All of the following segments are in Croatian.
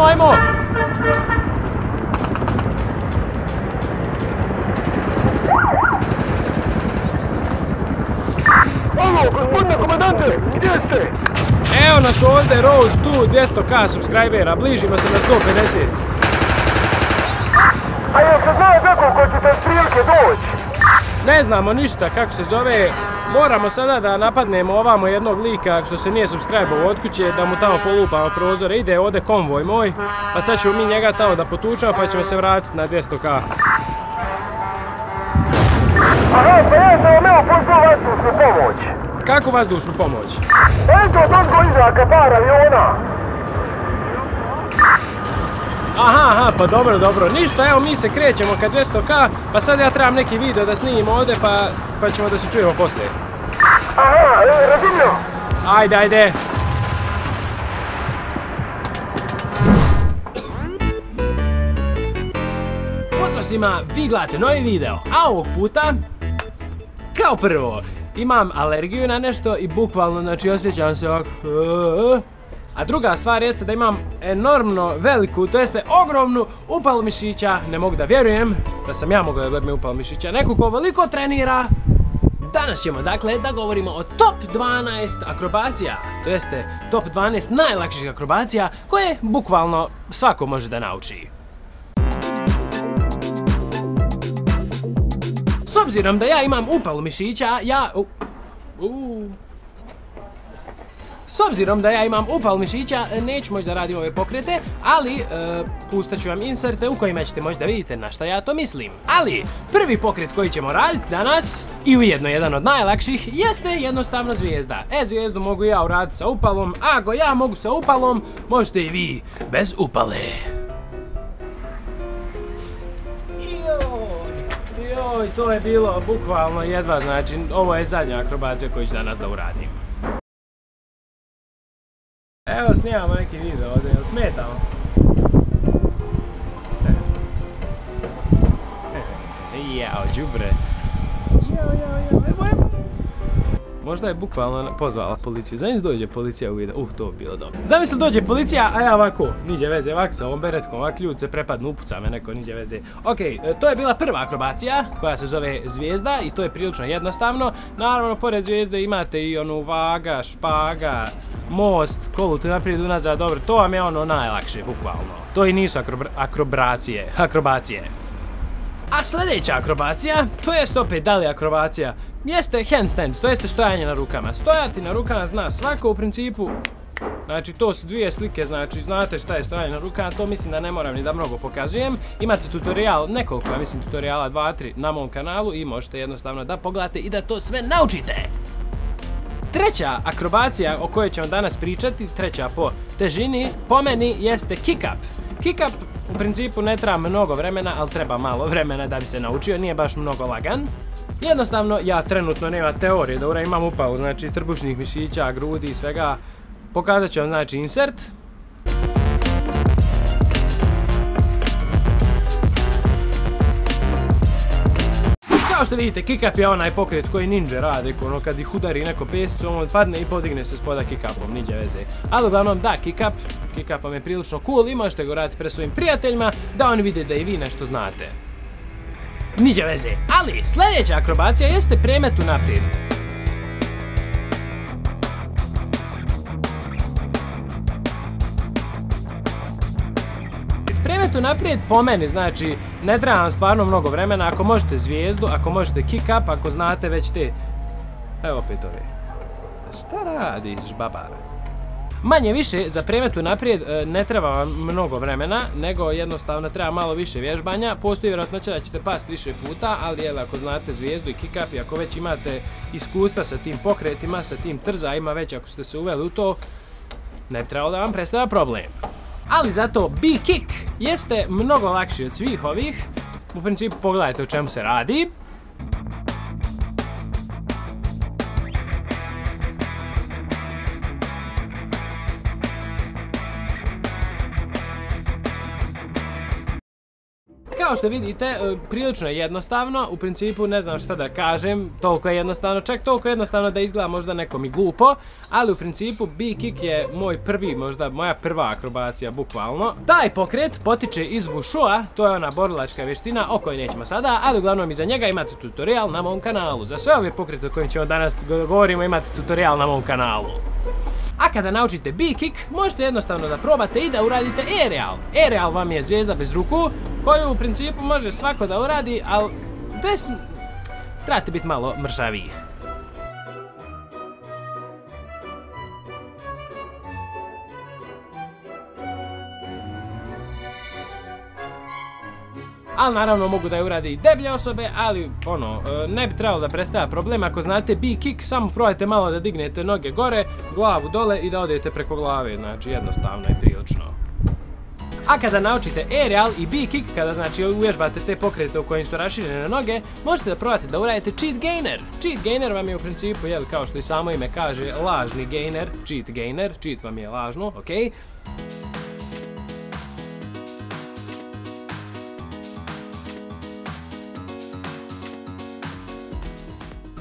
ajmo! Alo, gospodine komandante, gdje ste? Evo nas ovdje, Rose tu, 200k subscribera, bližimo se na 150. A jel se zna neko ko će te prilike doći? Ne znamo ništa kako se zove, moramo sada da napadnemo ovamo jednog lika što se nije subscribe-ovo od kuće, da mu tamo polupamo prozore, ide ovdje konvoj moj, pa sad ćemo mi njega tamo da potučamo pa ćemo se vratiti na 200k. Aha, pa ja sam vam evo pozvao vazdušnu pomoć. Kako vazdušnu pomoć? Pa eto od odgo izraka par aviona. Aha, pa dobro, ništa, evo mi se krećemo ka 200k, pa sad ja trebam neki video da snimim ovdje, pa ćemo da se čujemo poslije. Aha, razumio. Ajde. Pozdrav svima, vi gledate novi video, a ovog puta, kao prvo, imam alergiju na nešto i bukvalno, znači osjećam se ovako. A druga stvar jeste da imam enormno veliku, to jeste ogromnu upalu mišića. Ne mogu da vjerujem da sam ja mogao da gledam upalu mišića. Neko ko veliko trenira. Danas ćemo dakle da govorimo o top 12 akrobacija. To jeste top 12 najlakših akrobacija koje bukvalno svako može da nauči. S obzirom da ja imam upalu mišića, S obzirom da ja imam upalu mišića, neću moći da radim ove pokrete, ali pustat ću vam inserte u kojima ćete moći da vidite na šta ja to mislim. Ali, prvi pokret koji ćemo raditi danas, i ujedno jedan od najlakših, jeste jednostavno zvijezda. Zvijezdu mogu ja uraditi sa upalom, a ako ja mogu sa upalom, možete i vi bez upale. Joj, to je bilo bukvalno jedva, znači ovo je zadnja akrobacija koju ću danas da uradim. Evo snimamo neki video ovdje, jel smetamo? Jao, džubre. Evo. Možda je bukvalno pozvala policiju. Zamisli dođe policija u video. To bi bilo dobro. Zamisli dođe policija, a ja ovako, niđe veze, ovak sa ovom beretkom, ovak ljud se prepadnu, upuca me neko, niđe veze. Okej, to je bila prva akrobacija koja se zove zvijezda i to je prilično jednostavno. Naravno, pored zvijezde imate i onu vaga, špaga, most, kolut naprijed unazad, dobro, to vam je ono najlakše, bukvalno. To i nisu akrobacije. A sljedeća akrobacija, to jest opet dalje akrobacija, jeste handstand, to jeste stojanje na rukama. Stojati na rukama zna svako u principu. Znači to su dvije slike, znači znate šta je stojanje na rukama, to mislim da ne moram ni da mnogo pokazujem. Imate tutorial, nekoliko, ja mislim tutoriala 2-3 na mom kanalu i možete jednostavno da pogledate i da to sve naučite. Treća akrobacija o kojoj ćemo danas pričati, treća po težini, po meni jeste kick-up. Kick-up u principu ne treba mnogo vremena, ali treba malo vremena da bi se naučio, nije baš mnogo lagan. Jednostavno, ja trenutno nema teorije da imam upalu, znači trbušnih mišića, grudi i svega. Pokazat ću vam znači insert. Kao što vidite, kick-up je onaj pokret koji ninja rade, ono kad ih udari neko pesicom, on padne i podigne se spoda kick-upom, niđe veze. Ali uglavnom da, kick-up vam je prilično cool i možete ga raditi pred svojim prijateljima da oni vide da i vi nešto znate. Niđe veze, ali sljedeća akrobacija jeste premet unaprijed. Premet unaprijed po meni, znači ne treba vam stvarno mnogo vremena, ako možete zvijezdu, ako možete kick-up, ako znate već te... Evo opet ove. Šta radiš, babara? Manje više, za premet unaprijed ne treba vam mnogo vremena, nego jednostavno treba malo više vježbanja. Postoji vjerojatnoća da ćete pasti više puta, ali ako znate zvijezdu i kick-up i ako već imate iskustva sa tim pokretima, sa tim trzajima, već ako ste se uveli u to, ne bi trebalo da vam predstavlja problem. Ali zato B-kick jeste mnogo lakši od svih ovih. U principu pogledajte o čemu se radi. kao što vidite, prilično je jednostavno, u principu ne znam šta da kažem, toliko je jednostavno, čak toliko je jednostavno da izgleda možda nekom i glupo, ali u principu B-kick je moj prvi, možda moja prva akrobacija, bukvalno. Taj pokret potiče iz Wushua, to je ona borilačka vještina o kojoj nećemo sada, ali uglavnom iza njega imate tutorial na mom kanalu. Za sve ove pokrete o kojim ćemo danas govorimo imate tutorial na mom kanalu. A kada naučite B-kick, možete jednostavno da probate i da uradite aerial. Aerial vam je zvijezda bez ruku, koju u principu može svako da uradi, ali trebate biti malo mršaviji. Ali naravno mogu da je uradi i deblje osobe, ali ne bi trebalo da predstavlja problem. Ako znate B-kick, samo probajte malo da dignete noge gore, glavu dole i da odete preko glave, znači jednostavno i prilično. A kada naučite aerial i B-kick, kada znači uvježbate te pokrete u kojim su raširene noge, možete da probate da uradite cheat gainer. Cheat gainer vam je u principu, kao što i samo ime kaže, lažni gainer, cheat vam je lažno, ok?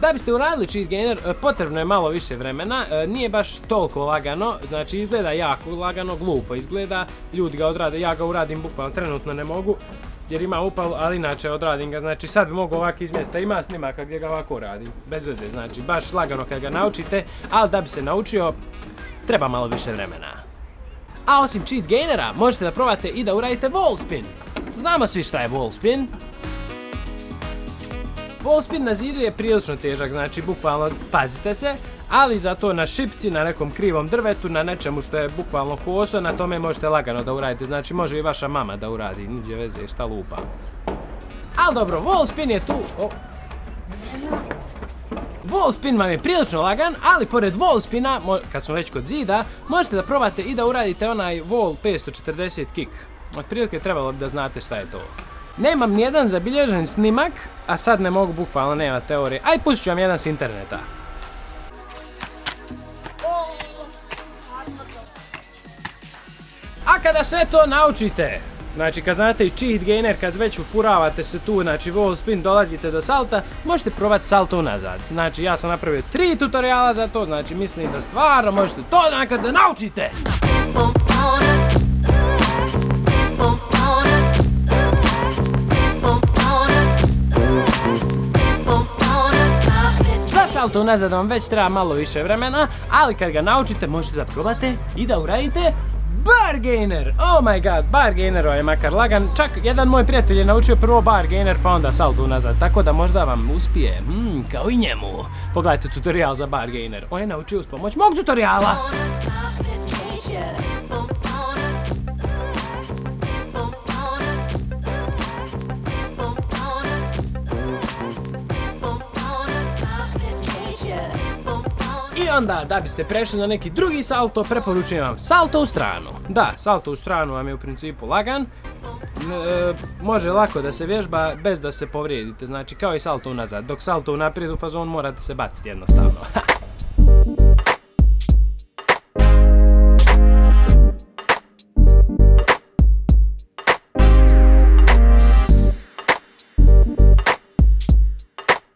Da biste uradili cheat gainer, potrebno je malo više vremena, nije baš toliko lagano, znači izgleda jako lagano, glupo izgleda, ljudi ga odrade, ja ga uradim bukvalno, trenutno ne mogu, jer ima upal, ali inače odradim ga, znači sad bi mogu ovako izmjesta, ima snimaka gdje ga ovako radim, bez veze, znači baš lagano kad ga naučite, ali da bi se naučio, treba malo više vremena. A osim cheat gainera, možete da probate i da uradite wall spin. Znamo svi šta je wall spin. Wall spin na zidu je prilično težak, znači bukvalno pazite se, ali zato na šipci, na nekom krivom drvetu, na nečemu što je bukvalno koso, na tome možete lagano da uradite, znači može i vaša mama da uradi, niđe veze, šta lupa. Ali dobro, wall spin je tu... Wall spin vam je prilično lagan, ali pored wall spina, kad smo već kod zida, možete da probate i da uradite onaj wall 540 kick. Otprilike trebalo bi da znate šta je to. Nemam nijedan zabilježen snimak, a sad ne mogu, bukvalno nema teorije. Aj, pustit ću vam jedan s interneta. A kada sve to naučite, znači kad znate i cheat gainer, kad već ufuravate se tu, znači wall spin, dolazite do salta, možete probati salto unazad. Znači ja sam napravio 3 tutoriala za to, znači mislim da stvarno možete to nekad da naučite. Salto unazad vam već treba malo više vremena, ali kad ga naučite možete da probate i da uradite bar gainer. Oh my god, bar gainer je makar lagan, čak jedan moj prijatelj je naučio prvo bar gainer pa onda salto unazad, tako da možda vam uspije, kao i njemu. Pogledajte tutorial za bar gainer, on je naučio uz pomoć mog tutoriala. I onda, da biste prešli na neki drugi salto, preporučujem vam salto u stranu. Da, salto u stranu vam je u principu lagan. Može lako da se vježba bez da se povrijedite, znači kao i salto unazad. Dok salto unaprijed u fazon morate se baciti jednostavno.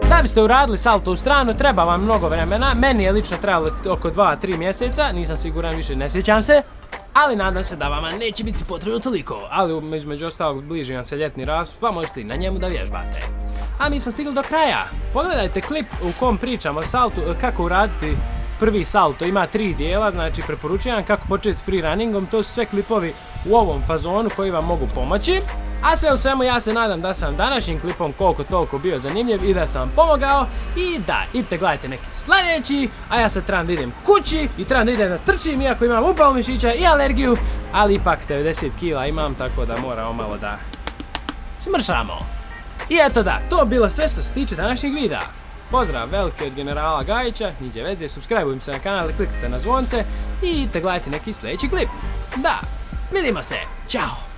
Da biste uradili salto u stranu treba vam mnogo vremena, meni je lično trebalo oko 2-3 mjeseca, nisam siguran više, ne sjećam se, ali nadam se da vama neće biti potrebno toliko, ali između ostalog bliži vam se ljetni raspust pa možete i na njemu da vježbate. A mi smo stigli do kraja, pogledajte klip u kom pričamo o saltu, kako uraditi prvi salto, ima 3 dijela, znači preporučujem kako početi freerunningom, to su sve klipovi u ovom fazonu koji vam mogu pomoći. A sve u svemu ja se nadam da sam današnjim klipom koliko toliko bio zanimljiv i da sam vam pomogao. I da, idite gledajte neki sljedeći, a ja sad trebam da idem kući i trebam da idem da trčim iako imam upal mišića i alergiju, ali ipak 90 kila imam, tako da moramo malo da smršamo. I eto da, to bilo sve što se tiče današnjeg videa. Pozdrav veliki od generala Gajića, niđe veze, subscribe-ujte se na kanal i kliknite na zvonce i idite gledajte neki sljedeći klip. Da, vidimo se, ćao!